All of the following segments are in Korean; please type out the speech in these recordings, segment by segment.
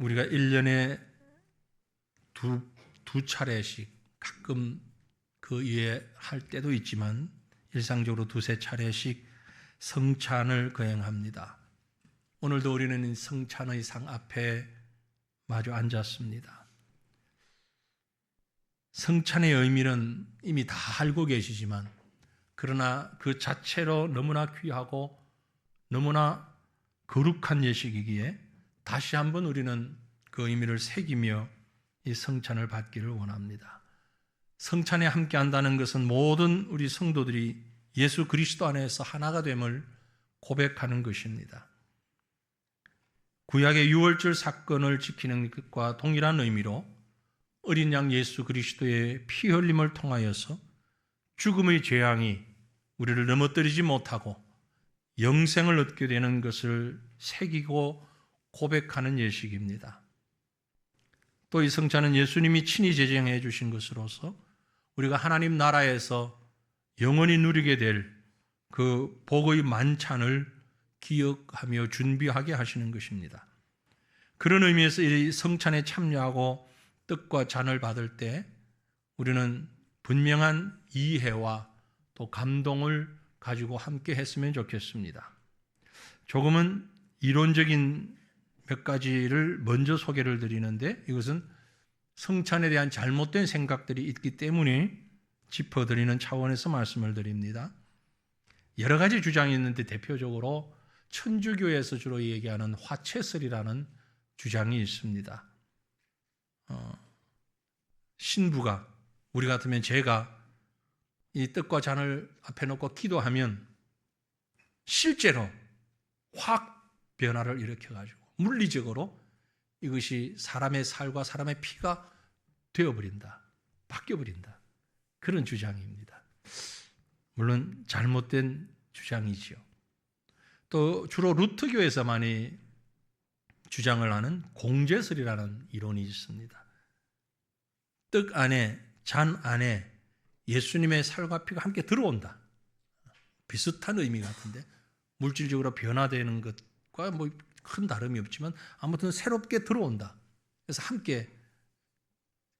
우리가 1년에 두 차례씩, 가끔 그 이외에 할 때도 있지만 일상적으로 두세 차례씩 성찬을 거행합니다. 오늘도 우리는 성찬의 상 앞에 마주 앉았습니다. 성찬의 의미는 이미 다 알고 계시지만, 그러나 그 자체로 너무나 귀하고 너무나 거룩한 예식이기에 다시 한번 우리는 그 의미를 새기며 이 성찬을 받기를 원합니다. 성찬에 함께 한다는 것은 모든 우리 성도들이 예수 그리스도 안에서 하나가 됨을 고백하는 것입니다. 구약의 유월절 사건을 지키는 것과 동일한 의미로 어린 양 예수 그리스도의 피 흘림을 통하여서 죽음의 재앙이 우리를 넘어뜨리지 못하고 영생을 얻게 되는 것을 새기고 고백하는 예식입니다. 또 이 성찬은 예수님이 친히 제정해 주신 것으로서 우리가 하나님 나라에서 영원히 누리게 될 그 복의 만찬을 기억하며 준비하게 하시는 것입니다. 그런 의미에서 이 성찬에 참여하고 떡과 잔을 받을 때 우리는 분명한 이해와 또 감동을 가지고 함께 했으면 좋겠습니다. 조금은 이론적인 몇 가지를 먼저 소개를 드리는데, 이것은 성찬에 대한 잘못된 생각들이 있기 때문에 짚어드리는 차원에서 말씀을 드립니다. 여러 가지 주장이 있는데 대표적으로 천주교에서 주로 얘기하는 화채설이라는 주장이 있습니다. 신부가, 우리 같으면 제가 이 떡과 잔을 앞에 놓고 기도하면 실제로 확 변화를 일으켜가지고 물리적으로 이것이 사람의 살과 사람의 피가 되어버린다, 바뀌어버린다, 그런 주장입니다. 물론 잘못된 주장이지요. 또 주로 루터교에서 많이 주장을 하는 공제설이라는 이론이 있습니다. 떡 안에, 잔 안에 예수님의 살과 피가 함께 들어온다. 비슷한 의미 같은데, 물질적으로 변화되는 것과 뭐 큰 다름이 없지만 아무튼 새롭게 들어온다. 그래서 함께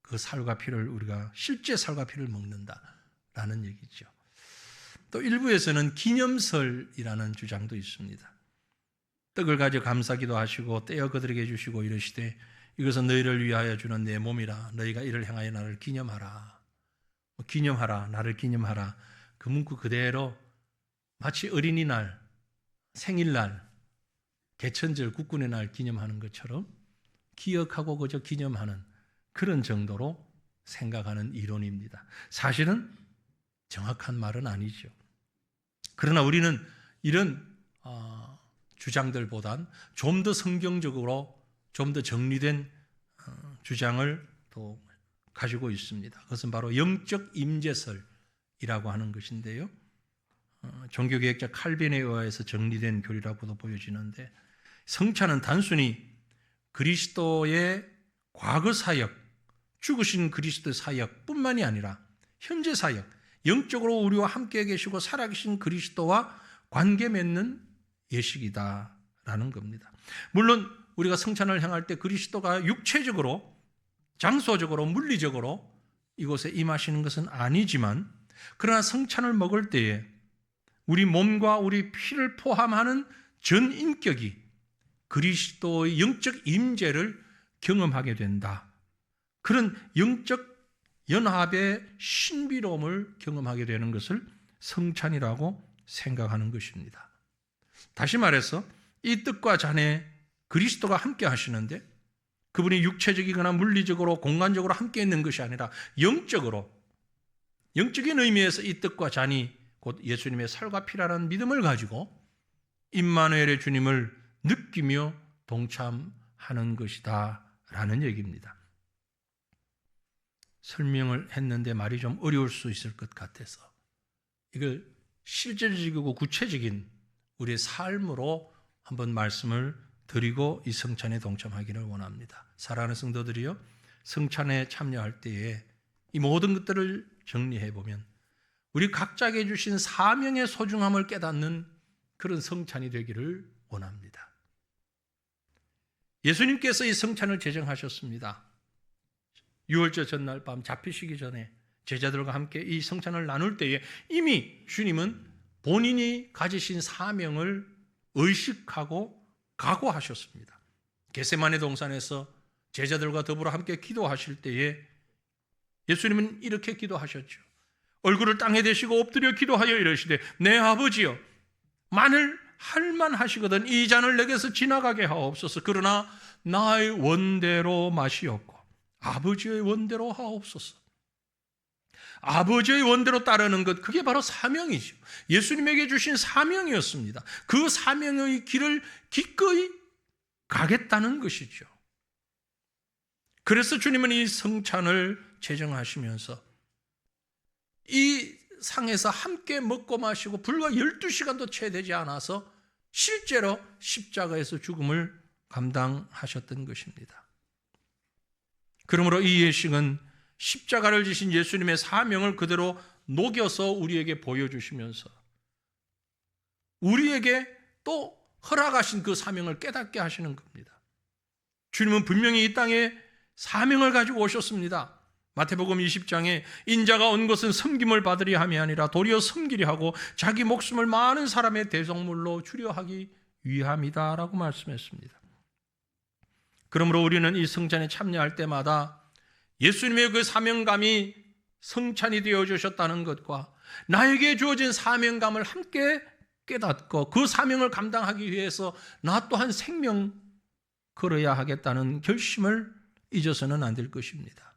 그 살과 피를, 우리가 실제 살과 피를 먹는다라는 얘기죠. 또 일부에서는 기념설이라는 주장도 있습니다. 떡을 가지고 감사기도 하시고 떼어 그들에게 주시고 이르시되 이것은 너희를 위하여 주는 내 몸이라. 너희가 이를 행하여 나를 기념하라. 기념하라, 나를 기념하라. 그 문구 그대로 마치 어린이날, 생일날, 개천절, 국군의 날 기념하는 것처럼 기억하고 그저 기념하는 그런 정도로 생각하는 이론입니다. 사실은 정확한 말은 아니죠. 그러나 우리는 이런 주장들보단 좀 더 성경적으로 좀 더 정리된 주장을 또 가지고 있습니다. 그것은 바로 영적 임재설이라고 하는 것인데요. 종교개혁자 칼빈에 의해서 정리된 교리라고도 보여지는데, 성찬은 단순히 그리스도의 과거 사역, 죽으신 그리스도의 사역뿐만이 아니라 현재 사역, 영적으로 우리와 함께 계시고 살아계신 그리스도와 관계 맺는 예식이다라는 겁니다. 물론 우리가 성찬을 행할 때 그리스도가 육체적으로, 장소적으로, 물리적으로 이곳에 임하시는 것은 아니지만, 그러나 성찬을 먹을 때에 우리 몸과 우리 피를 포함하는 전 인격이 그리스도의 영적 임재를 경험하게 된다. 그런 영적 연합의 신비로움을 경험하게 되는 것을 성찬이라고 생각하는 것입니다. 다시 말해서 이 떡과 잔에 그리스도가 함께 하시는데, 그분이 육체적이거나 물리적으로 공간적으로 함께 있는 것이 아니라 영적으로, 영적인 의미에서 이 떡과 잔이 곧 예수님의 살과 피라는 믿음을 가지고 임마누엘의 주님을 느끼며 동참하는 것이다 라는 얘기입니다. 설명을 했는데 말이 좀 어려울 수 있을 것 같아서 이걸 실질적이고 구체적인 우리의 삶으로 한번 말씀을 드리고 이 성찬에 동참하기를 원합니다. 사랑하는 성도들이요, 성찬에 참여할 때에 이 모든 것들을 정리해 보면 우리 각자에게 주신 사명의 소중함을 깨닫는 그런 성찬이 되기를 원합니다. 예수님께서 이 성찬을 제정하셨습니다. 유월절 전날 밤 잡히시기 전에 제자들과 함께 이 성찬을 나눌 때에 이미 주님은 본인이 가지신 사명을 의식하고 각오하셨습니다. 겟세마네 동산에서 제자들과 더불어 함께 기도하실 때에 예수님은 이렇게 기도하셨죠. 얼굴을 땅에 대시고 엎드려 기도하여 이르시되 내 아버지여 만일 할만하시거든 이 잔을 내게서 지나가게 하옵소서. 그러나 나의 원대로 마시옵고 아버지의 원대로 하옵소서. 아버지의 원대로 따르는 것, 그게 바로 사명이죠. 예수님에게 주신 사명이었습니다. 그 사명의 길을 기꺼이 가겠다는 것이죠. 그래서 주님은 이 성찬을 제정하시면서 이 상에서 함께 먹고 마시고 불과 12시간도 채 되지 않아서 실제로 십자가에서 죽음을 감당하셨던 것입니다. 그러므로 이 예식은 십자가를 지신 예수님의 사명을 그대로 녹여서 우리에게 보여주시면서 우리에게 또 허락하신 그 사명을 깨닫게 하시는 겁니다. 주님은 분명히 이 땅에 사명을 가지고 오셨습니다. 마태복음 20장에 인자가 온 것은 섬김을 받으려 함이 아니라 도리어 섬기려 하고 자기 목숨을 많은 사람의 대속물로 주려 하기 위함이다 라고 말씀했습니다. 그러므로 우리는 이 성찬에 참여할 때마다 예수님의 그 사명감이 성찬이 되어주셨다는 것과 나에게 주어진 사명감을 함께 깨닫고 그 사명을 감당하기 위해서 나 또한 생명 걸어야 하겠다는 결심을 잊어서는 안 될 것입니다.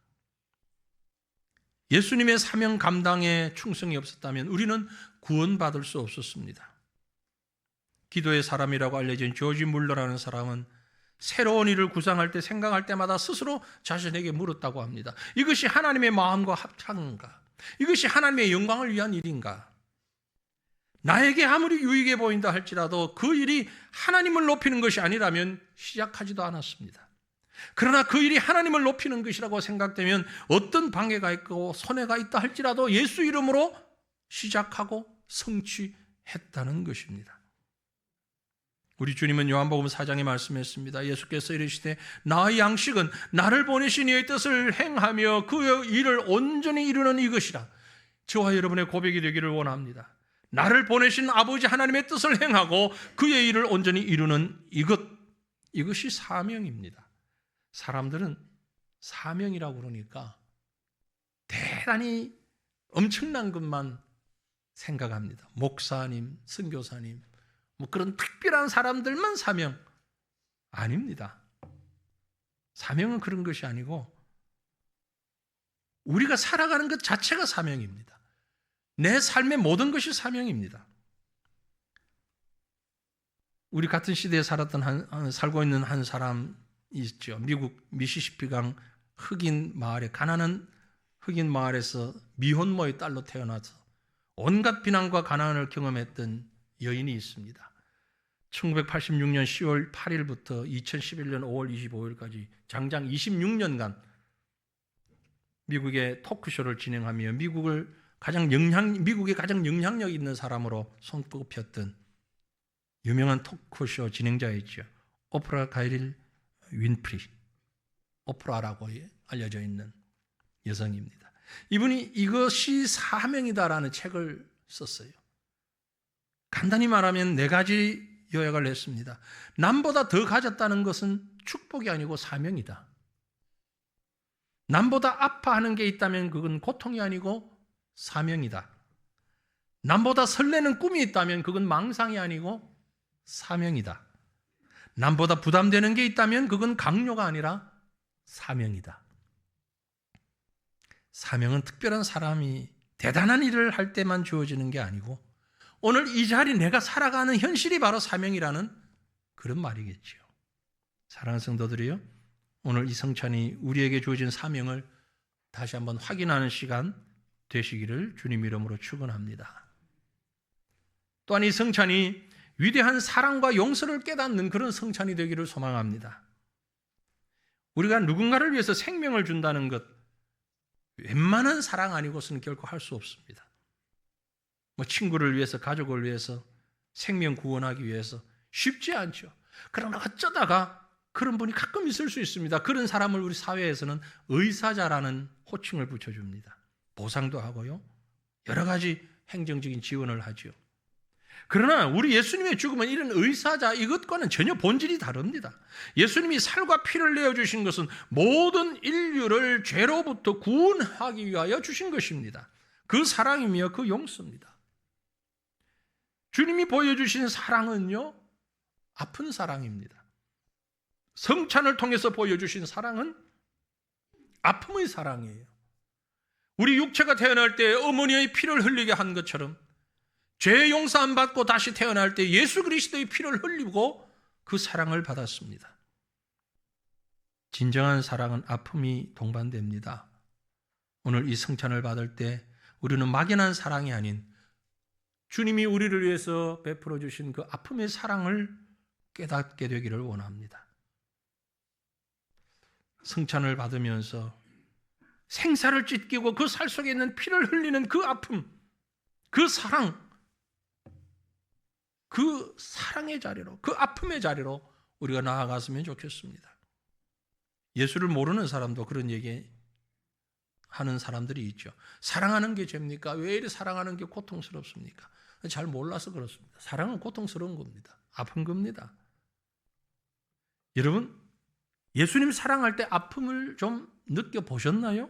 예수님의 사명 감당에 충성이 없었다면 우리는 구원받을 수 없었습니다. 기도의 사람이라고 알려진 조지 물러라는 사람은 새로운 일을 구상할 때 생각할 때마다 스스로 자신에게 물었다고 합니다. 이것이 하나님의 마음과 합창인가? 이것이 하나님의 영광을 위한 일인가? 나에게 아무리 유익해 보인다 할지라도 그 일이 하나님을 높이는 것이 아니라면 시작하지도 않았습니다. 그러나 그 일이 하나님을 높이는 것이라고 생각되면 어떤 방해가 있고 손해가 있다 할지라도 예수 이름으로 시작하고 성취했다는 것입니다. 우리 주님은 요한복음 4장에 말씀했습니다. 예수께서 이르시되 나의 양식은 나를 보내신 이의 뜻을 행하며 그 일을 온전히 이루는 이것이라. 저와 여러분의 고백이 되기를 원합니다. 나를 보내신 아버지 하나님의 뜻을 행하고 그의 일을 온전히 이루는 이것이 사명입니다. 사람들은 사명이라고 그러니까 대단히 엄청난 것만 생각합니다. 목사님, 선교사님, 뭐 그런 특별한 사람들만 사명 아닙니다. 사명은 그런 것이 아니고 우리가 살아가는 것 자체가 사명입니다. 내 삶의 모든 것이 사명입니다. 우리 같은 시대에 살고 있는 한 사람이 있죠. 미국 미시시피강 흑인 마을에 가난한 흑인 마을에서 미혼모의 딸로 태어나서 온갖 비난과 가난을 경험했던 여인이 있습니다. 1986년 10월 8일부터 2011년 5월 25일까지 장장 26년간 미국의 토크쇼를 진행하며 미국의 가장 영향력 있는 사람으로 손꼽혔던 유명한 토크쇼 진행자였죠. 오프라 가이릴 윈프리, 오프라라고 알려져 있는 여성입니다. 이분이 이것이 사명이다라는 책을 썼어요. 간단히 말하면 4가지 요약을 했습니다. 남보다 더 가졌다는 것은 축복이 아니고 사명이다. 남보다 아파하는 게 있다면 그건 고통이 아니고 사명이다. 남보다 설레는 꿈이 있다면 그건 망상이 아니고 사명이다. 남보다 부담되는 게 있다면 그건 강요가 아니라 사명이다. 사명은 특별한 사람이 대단한 일을 할 때만 주어지는 게 아니고 오늘 이 자리 내가 살아가는 현실이 바로 사명이라는 그런 말이겠죠. 사랑하는 성도들이요, 오늘 이 성찬이 우리에게 주어진 사명을 다시 한번 확인하는 시간 되시기를 주님 이름으로 축원합니다. 또한 이 성찬이 위대한 사랑과 용서를 깨닫는 그런 성찬이 되기를 소망합니다. 우리가 누군가를 위해서 생명을 준다는 것, 웬만한 사랑 아니고서는 결코 할 수 없습니다. 뭐 친구를 위해서, 가족을 위해서, 생명 구원하기 위해서 쉽지 않죠. 그러나 어쩌다가 그런 분이 가끔 있을 수 있습니다. 그런 사람을 우리 사회에서는 의사자라는 호칭을 붙여줍니다. 보상도 하고요. 여러 가지 행정적인 지원을 하죠. 그러나 우리 예수님의 죽음은 이런 의사자 이것과는 전혀 본질이 다릅니다. 예수님이 살과 피를 내어주신 것은 모든 인류를 죄로부터 구원하기 위하여 주신 것입니다. 그 사랑이며 그 용서입니다. 주님이 보여주신 사랑은요, 아픈 사랑입니다. 성찬을 통해서 보여주신 사랑은 아픔의 사랑이에요. 우리 육체가 태어날 때 어머니의 피를 흘리게 한 것처럼 죄 용서 안 받고 다시 태어날 때 예수 그리스도의 피를 흘리고 그 사랑을 받았습니다. 진정한 사랑은 아픔이 동반됩니다. 오늘 이 성찬을 받을 때 우리는 막연한 사랑이 아닌 주님이 우리를 위해서 베풀어 주신 그 아픔의 사랑을 깨닫게 되기를 원합니다. 성찬을 받으면서 생사를 찢기고 그 살 속에 있는 피를 흘리는 그 아픔, 그 사랑, 그 사랑의 자리로, 그 아픔의 자리로 우리가 나아갔으면 좋겠습니다. 예수를 모르는 사람도 그런 얘기 하는 사람들이 있죠. 사랑하는 게 죄입니까? 왜 이렇게 사랑하는 게 고통스럽습니까? 잘 몰라서 그렇습니다. 사랑은 고통스러운 겁니다. 아픈 겁니다. 여러분, 예수님 사랑할 때 아픔을 좀 느껴보셨나요?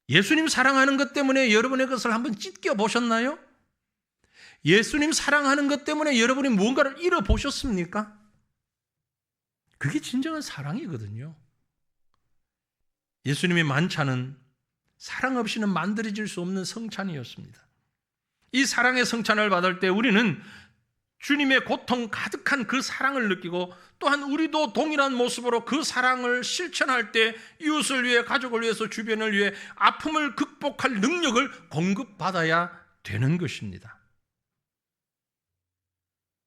예수님 사랑하는 것 때문에 여러분의 것을 한번 찢겨 보셨나요? 예수님 사랑하는 것 때문에 여러분이 무언가를 잃어보셨습니까? 그게 진정한 사랑이거든요. 예수님의 만찬은 사랑 없이는 만들어질 수 없는 성찬이었습니다. 이 사랑의 성찬을 받을 때 우리는 주님의 고통 가득한 그 사랑을 느끼고 또한 우리도 동일한 모습으로 그 사랑을 실천할 때 이웃을 위해, 가족을 위해서, 주변을 위해 아픔을 극복할 능력을 공급받아야 되는 것입니다.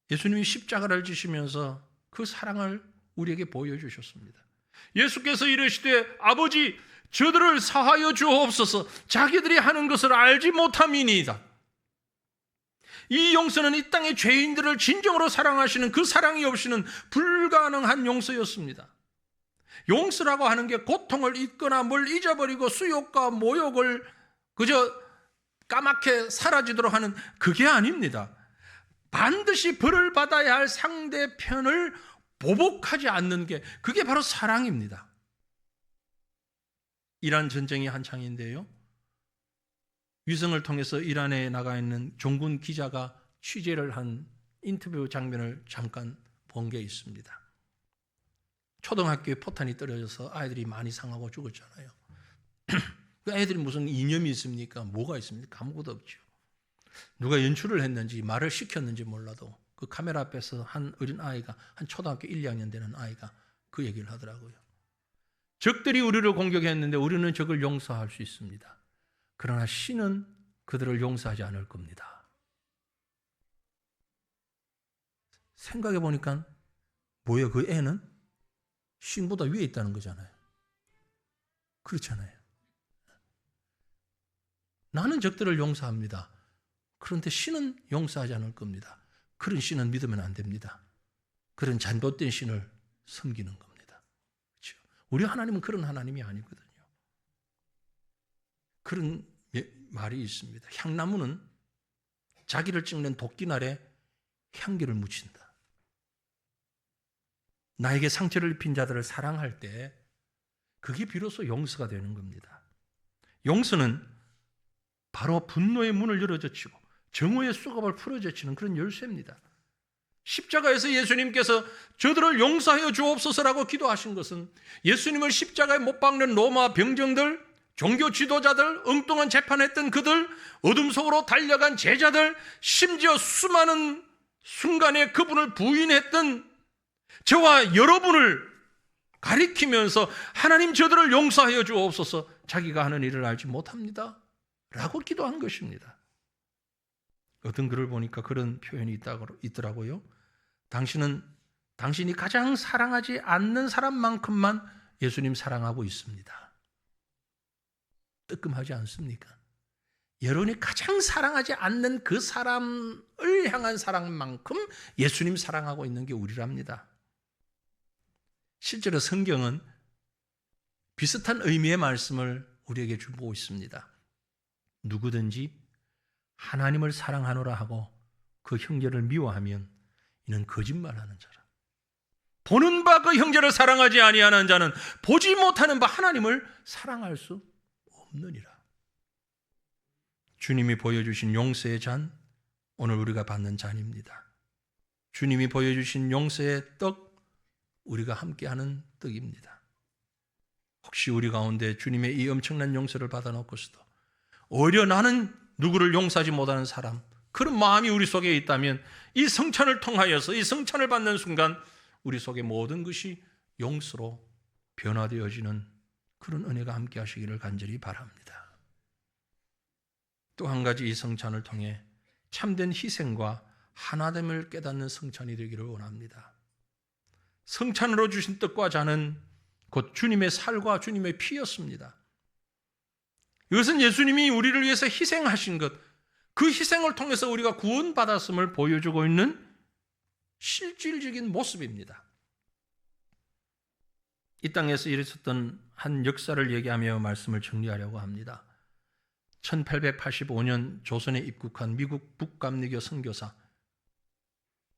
예수님이 십자가를 지시면서 그 사랑을 우리에게 보여주셨습니다. 예수께서 이르시되 아버지 저들을 사하여 주옵소서 자기들이 하는 것을 알지 못함이니이다. 이 용서는 이 땅의 죄인들을 진정으로 사랑하시는 그 사랑이 없이는 불가능한 용서였습니다. 용서라고 하는 게 고통을 잊거나 뭘 잊어버리고 수욕과 모욕을 그저 까맣게 사라지도록 하는 그게 아닙니다. 반드시 벌을 받아야 할 상대편을 보복하지 않는 게 그게 바로 사랑입니다. 이란 전쟁이 한창인데요. 위성을 통해서 이란에 나가 있는 종군 기자가 취재를 한 인터뷰 장면을 잠깐 본 게 있습니다. 초등학교에 포탄이 떨어져서 아이들이 많이 상하고 죽었잖아요. 그 애들이 무슨 이념이 있습니까? 뭐가 있습니까? 아무것도 없죠. 누가 연출을 했는지 말을 시켰는지 몰라도 그 카메라 앞에서 한 어린 아이가, 한 초등학교 1, 2학년 되는 아이가 그 얘기를 하더라고요. 적들이 우리를 공격했는데 우리는 적을 용서할 수 있습니다. 그러나 신은 그들을 용서하지 않을 겁니다. 생각해 보니까 뭐예요? 그 애는 신보다 위에 있다는 거잖아요. 그렇잖아요. 나는 적들을 용서합니다. 그런데 신은 용서하지 않을 겁니다. 그런 신은 믿으면 안 됩니다. 그런 잘못된 신을 섬기는 겁니다. 그렇죠? 우리 하나님은 그런 하나님이 아니거든요. 그런 말이 있습니다. 향나무는 자기를 찍는 도끼날에 향기를 묻힌다. 나에게 상처를 입힌 자들을 사랑할 때 그게 비로소 용서가 되는 겁니다. 용서는 바로 분노의 문을 열어젖히고 정오의 수갑을 풀어젖히는 그런 열쇠입니다. 십자가에서 예수님께서 저들을 용서하여 주옵소서라고 기도하신 것은 예수님을 십자가에 못 박는 로마 병정들, 종교 지도자들, 엉뚱한 재판했던 그들, 어둠 속으로 달려간 제자들, 심지어 수많은 순간에 그분을 부인했던 저와 여러분을 가리키면서 하나님 저들을 용서하여 주옵소서, 자기가 하는 일을 알지 못합니다 라고 기도한 것입니다. 어떤 글을 보니까 그런 표현이 있더라고요. 당신이 가장 사랑하지 않는 사람만큼만 예수님 사랑하고 있습니다. 뜨끔하지 않습니까? 여러분이 가장 사랑하지 않는 그 사람을 향한 사랑만큼 예수님 사랑하고 있는 게 우리랍니다. 실제로 성경은 비슷한 의미의 말씀을 우리에게 주고 있습니다. 누구든지 하나님을 사랑하노라 하고 그 형제를 미워하면 이는 거짓말하는 자라. 보는 바 그 형제를 사랑하지 아니하는 자는 보지 못하는 바 하나님을 사랑할 수 없느니라. 주님이 보여주신 용서의 잔, 오늘 우리가 받는 잔입니다. 주님이 보여주신 용서의 떡, 우리가 함께하는 떡입니다. 혹시 우리 가운데 주님의 이 엄청난 용서를 받아놓고서도 오히려 나는 누구를 용서하지 못하는 사람, 그런 마음이 우리 속에 있다면 이 성찬을 통하여서 이 성찬을 받는 순간 우리 속에 모든 것이 용서로 변화되어지는 그런 은혜가 함께 하시기를 간절히 바랍니다. 또 한 가지, 이 성찬을 통해 참된 희생과 하나됨을 깨닫는 성찬이 되기를 원합니다. 성찬으로 주신 떡과 잔은 곧 주님의 살과 주님의 피였습니다. 이것은 예수님이 우리를 위해서 희생하신 것, 그 희생을 통해서 우리가 구원받았음을 보여주고 있는 실질적인 모습입니다. 이 땅에서 일어섰던 한 역사를 얘기하며 말씀을 정리하려고 합니다. 1885년 조선에 입국한 미국 북감리교 선교사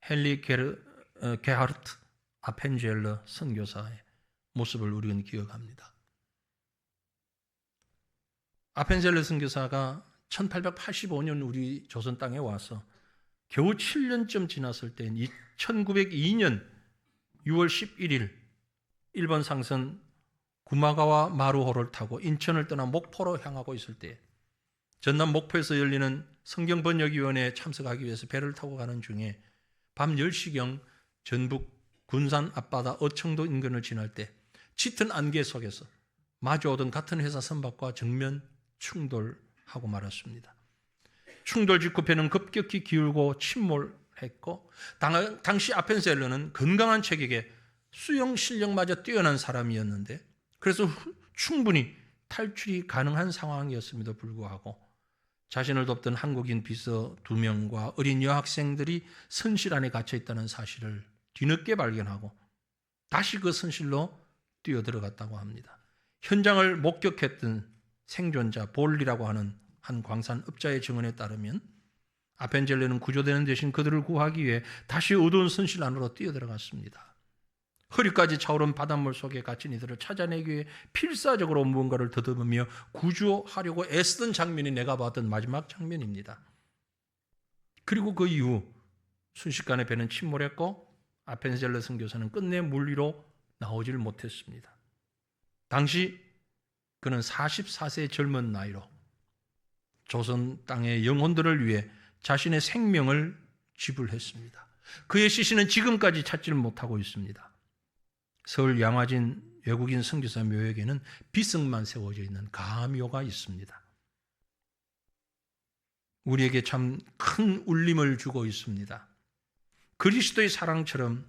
헨리 게하르트 아펜젤러 선교사의 모습을 우리는 기억합니다. 아펜젤러 선교사가 1885년 우리 조선 땅에 와서 겨우 7년쯤 지났을 때인 1902년 6월 11일 일본 상선 구마가와 마루호를 타고 인천을 떠나 목포로 향하고 있을 때 전남 목포에서 열리는 성경번역위원회에 참석하기 위해서 배를 타고 가는 중에 밤 10시경 전북 군산 앞바다 어청도 인근을 지날 때 짙은 안개 속에서 마주오던 같은 회사 선박과 정면 충돌하고 말았습니다. 충돌 직후 배는 급격히 기울고 침몰했고 당시 아펜셀러는 건강한 체격에 수영 실력마저 뛰어난 사람이었는데 그래서 충분히 탈출이 가능한 상황이었음에도 불구하고 자신을 돕던 한국인 비서 2명과 어린 여학생들이 선실 안에 갇혀 있다는 사실을 뒤늦게 발견하고 다시 그 선실로 뛰어들어갔다고 합니다. 현장을 목격했던 생존자 볼리라고 하는 한 광산업자의 증언에 따르면 아펜젤레는 구조되는 대신 그들을 구하기 위해 다시 어두운 선실 안으로 뛰어들어갔습니다. 허리까지 차오른 바닷물 속에 갇힌 이들을 찾아내기 위해 필사적으로 무언가를 더듬으며 구조하려고 애쓰던 장면이 내가 봤던 마지막 장면입니다. 그리고 그 이후 순식간에 배는 침몰했고 아펜젤레 선교사는 끝내 물 위로 나오질 못했습니다. 당시 그는 44세의 젊은 나이로 조선 땅의 영혼들을 위해 자신의 생명을 지불했습니다. 그의 시신은 지금까지 찾지를 못하고 있습니다. 서울 양화진 외국인 선교사 묘역에는 비석만 세워져 있는 가묘가 있습니다. 우리에게 참 큰 울림을 주고 있습니다. 그리스도의 사랑처럼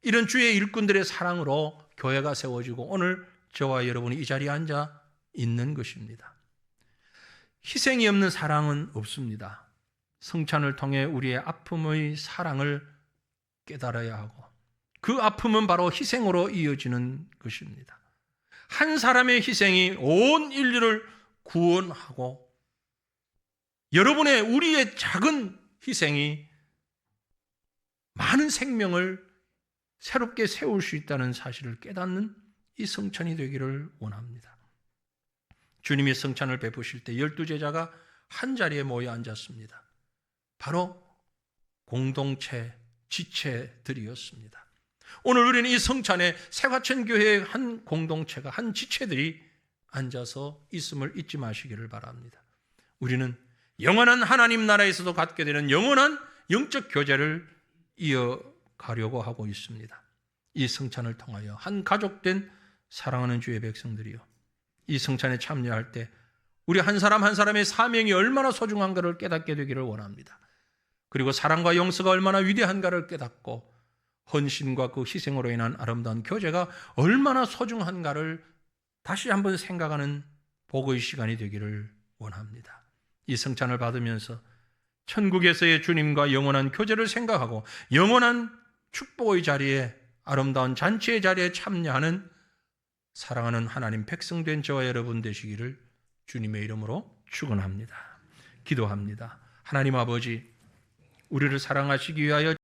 이런 주의 일꾼들의 사랑으로 교회가 세워지고 오늘 저와 여러분이 이 자리에 앉아 있는 것입니다. 희생이 없는 사랑은 없습니다. 성찬을 통해 우리의 아픔의 사랑을 깨달아야 하고 그 아픔은 바로 희생으로 이어지는 것입니다. 한 사람의 희생이 온 인류를 구원하고 여러분의 우리의 작은 희생이 많은 생명을 새롭게 세울 수 있다는 사실을 깨닫는 이 성찬이 되기를 원합니다. 주님이 성찬을 베푸실 때 12제자가 한 자리에 모여 앉았습니다. 바로 공동체, 지체들이었습니다. 오늘 우리는 이 성찬에 새화천교회의 한 공동체가, 한 지체들이 앉아서 있음을 잊지 마시기를 바랍니다. 우리는 영원한 하나님 나라에서도 갖게 되는 영원한 영적 교제를 이어가려고 하고 있습니다. 이 성찬을 통하여 한 가족된 사랑하는 주의 백성들이요, 이 성찬에 참여할 때 우리 한 사람 한 사람의 사명이 얼마나 소중한가를 깨닫게 되기를 원합니다. 그리고 사랑과 용서가 얼마나 위대한가를 깨닫고 헌신과 그 희생으로 인한 아름다운 교제가 얼마나 소중한가를 다시 한번 생각하는 복의 시간이 되기를 원합니다. 이 성찬을 받으면서 천국에서의 주님과 영원한 교제를 생각하고 영원한 축복의 자리에 아름다운 잔치의 자리에 참여하는 사랑하는 하나님 백성 된 저와 여러분 되시기를 주님의 이름으로 축원합니다. 기도합니다. 하나님 아버지, 우리를 사랑하시기 위하여